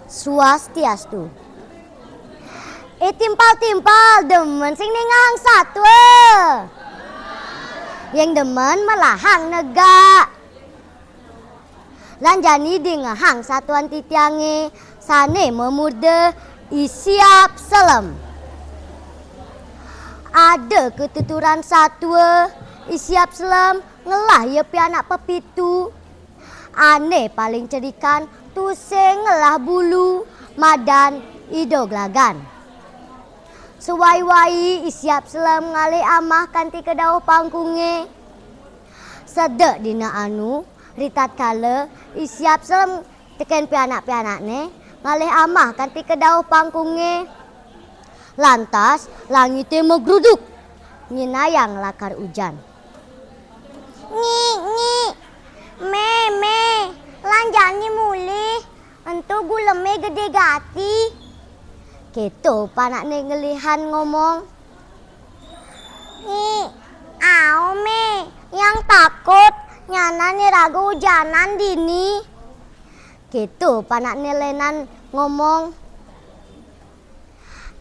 Swastiastu. Timpal-timpal demen sing ningang satu. Yang demen melahang negak. Lanjani di ngahang satuan titiange sane memurde isiap selem. Ada ketuturan satwa isiap selem ngelah ye pi anak pepitu. Ane paling cedikan tuseng ngelah bulu madan ido gelagan. Sewai-wai isiap selem ngale amah kanti kedau pangkunge. Sedek dina anu ritat kala isiap selem teken pianak-pianakne ngalih amah kanti kedau pangkunge. Lantas langite megruduk nyinayang lakar ujan. Nyi, me, lanjani mulih, entu guleme gede gati. Keto panakne ngelihan ngomong. Au me, yang takut nyana ni ragu hujanan dini. Keto panakne lenan ngomong.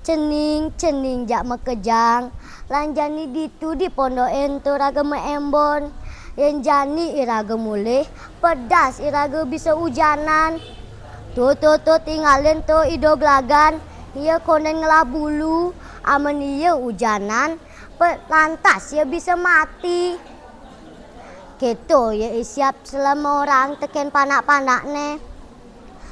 Cening jak mekejang, lanjani ditu di pondok ento raga meembon. Yang jani iraga mulih, pedas iraga bisa hujanan. Tuh tinggalin tuh ido gelagan. Ia konen ngelah bulu, aman ia hujanan, lantas ia bisa mati. Keto ia isiap selama orang teken panak-panakne.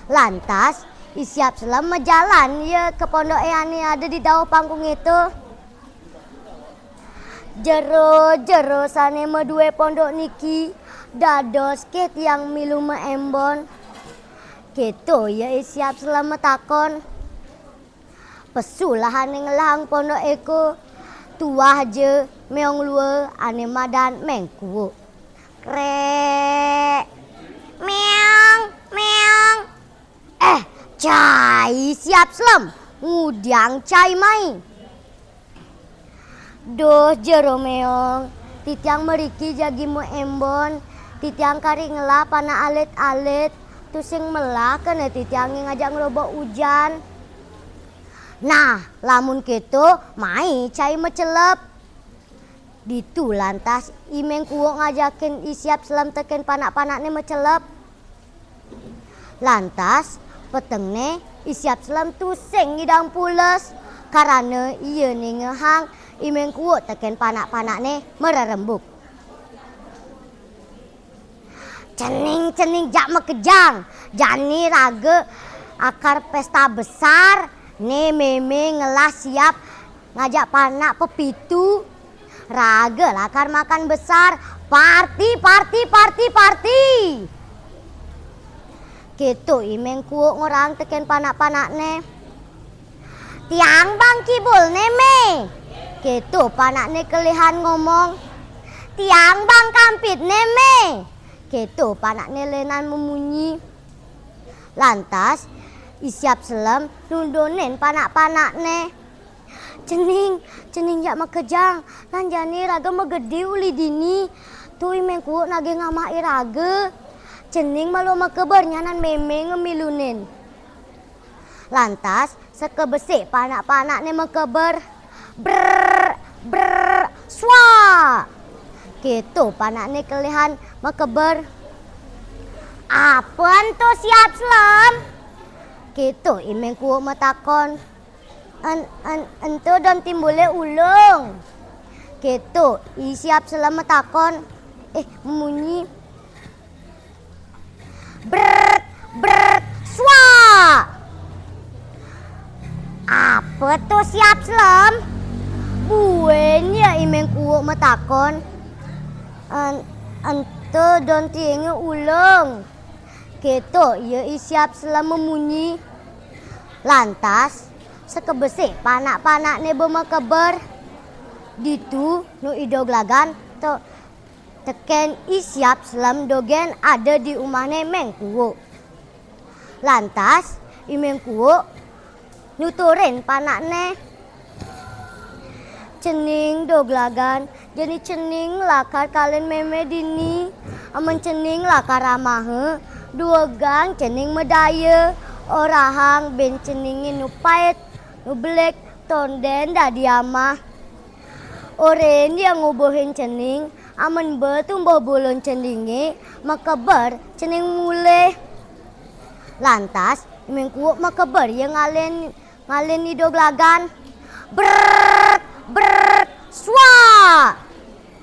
Lantas isiap selama jalan ia ke pondok yang ada di daun panggung itu. Jero sane medue pondok niki, dados ket yang milu meembon. Keto ia isiap selama takon. Pesulah ane ngelang pondok eko, tuah je meong lua ane madan mengku. Krek, meong. Cai siap selem, ngudang cai mai. Doh jero meong, titiang meriki jagi mo embon, titiang kari ngelah pana alet-alet, tusing melah kena titiang ngajak ngerobok hujan. Nah, lamun keto mai cai mecelep. Ditu lantas imeng kuwo ngajakin isiap selam teken panak-panakne mecelep. Lantas petengne isiap selam tusing ngidang pules. Karena iya ni ngehang imeng kuwo teken panak-panakne mererembuk. Cening jak mekejang. Jani raga akar pesta besar. Ne meme ngelah siap ngajak panak pepitu. Raga lakar makan besar. Party. Keto imeng kuok ngorang teken panak-panakne. Tiang bang kibul neme. Keto panakne kelihan ngomong. Tiang bang kampit neme. Keto panakne lenan memunyi. Lantas isiap selem nundonen panak-panakne. Cening jak makejang. Lanjani raga megedi uli dini. Tui mengku nage ngamai raga. Cening malu makeber nyanan meme ngemilunin. Lantas sekebesik panak-panakne mekeber. Brr, swa. Keto panakne kelihan mekeber. Apaan tuh siap selem? Keto imeng kuwo metakon. Ento dan timbulnya ulung. Keto isiap selama takon. Munyi. Brr, swa. Apa tuh siap selam? Buenya imeng kuwo metakon. Ento dan tienge ulung. Keto ia isiap selama memunyi. Lantas sekebesik panak-panakne bemekeber. Ditu nu ido gelagan teken isiap selam dogen ada di umahne mengkuwo. Lantas imengkuwo nuturin panakne. Cening do gelagan jadi cening lakar kalian meme dini. Aman cening lakar ramahe. Dua gang cening medaya. Orahang ben ceningin nu pait nu belek tonden da diamah. Oren yang ngubuhin cening aman betumbuh bulun ceningi makabar cening mulai. Lantas mengkuuk makabar yang ngalen idoglagan. Brrrt swa.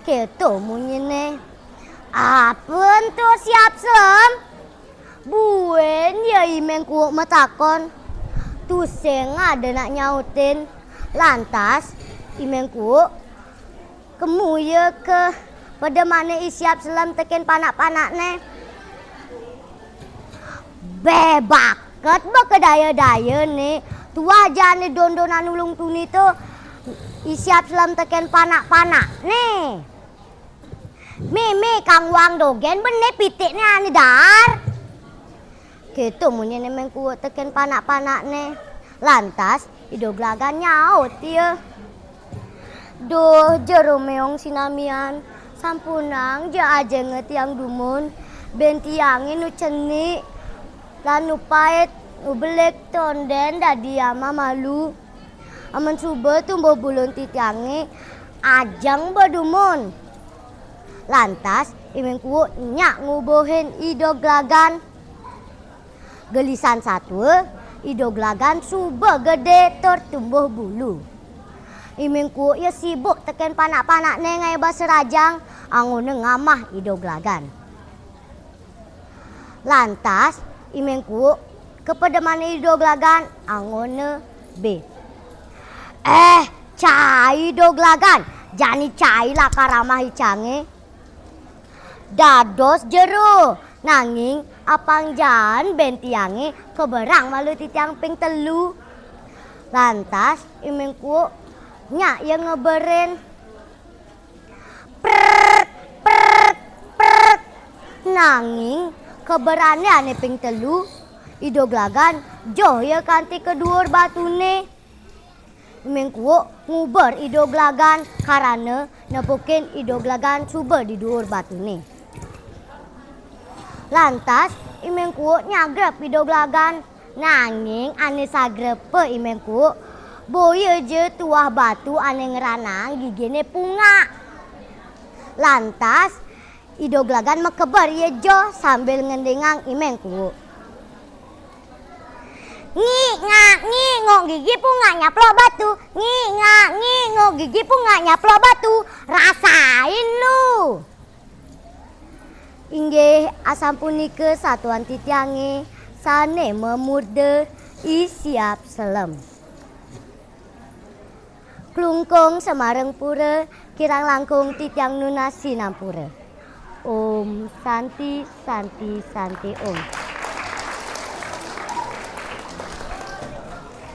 Keto munyene. Apun tuh siap sem? Buen ya mengkuuk matakon. Tuseng ada nak nyautin. Lantas imengkuuk kemu ya ke pada mana isiap selam teken panak-panak ne. Bebaket bekedaya-daya ne. Tua jane dondonan ulung tuni tu isiap selam teken panak-panak ne. Me kang wang dogen bene pitik ne ani dar. Gitu munye ne mengkuuk teken panak-panak ne. Lantas idoglagan nyaut dia. Duh jero meong sinamian sampunang ja aja ngetiang dumun ben tiangin nu ceni lan nu pait nu belek tonden da diama malu aman suba tumbuh bulun titiange ajang badumun. Lantas imengku nyak ngubuhin idoglagan. Gelisan satu idoglagan suba gede tertumbuh bulu. Imengku ya sibuk teken panak-panak nengai baserajang angun ngamah idoglagan. Lantas imengku kepada mana idoglagan angun B. Cai idoglagan jani cai lah karamah icange. Dados jero nanging apang jan bentiange keberang malu titiang ping telu. Lantas imengku nyak yang ngeberen. Prrrt. Nanging keberane ane ping telu idoglagan joh ya kanti kedua batune. Mengku nguber idoglagan karena nepukin idoglagan suber di duur batune. Lantas imengku nyagrep idoglagan nanging ane sagrepe imengku boye je tuah batu ane ngeranang gigine punga. Lantas idoglagan mekebar ye jo sambil ngendengang imengku. Ngok gigi punga nyaplok batu. Ngok gigi punga nyaplok batu. Rasain lu. Inggih asam punike satuan titiange sane memurde isiap selem. Klungkung Semarang pura kirang langkung titiang nunas sinampura. Om Santi Santi Santi Om.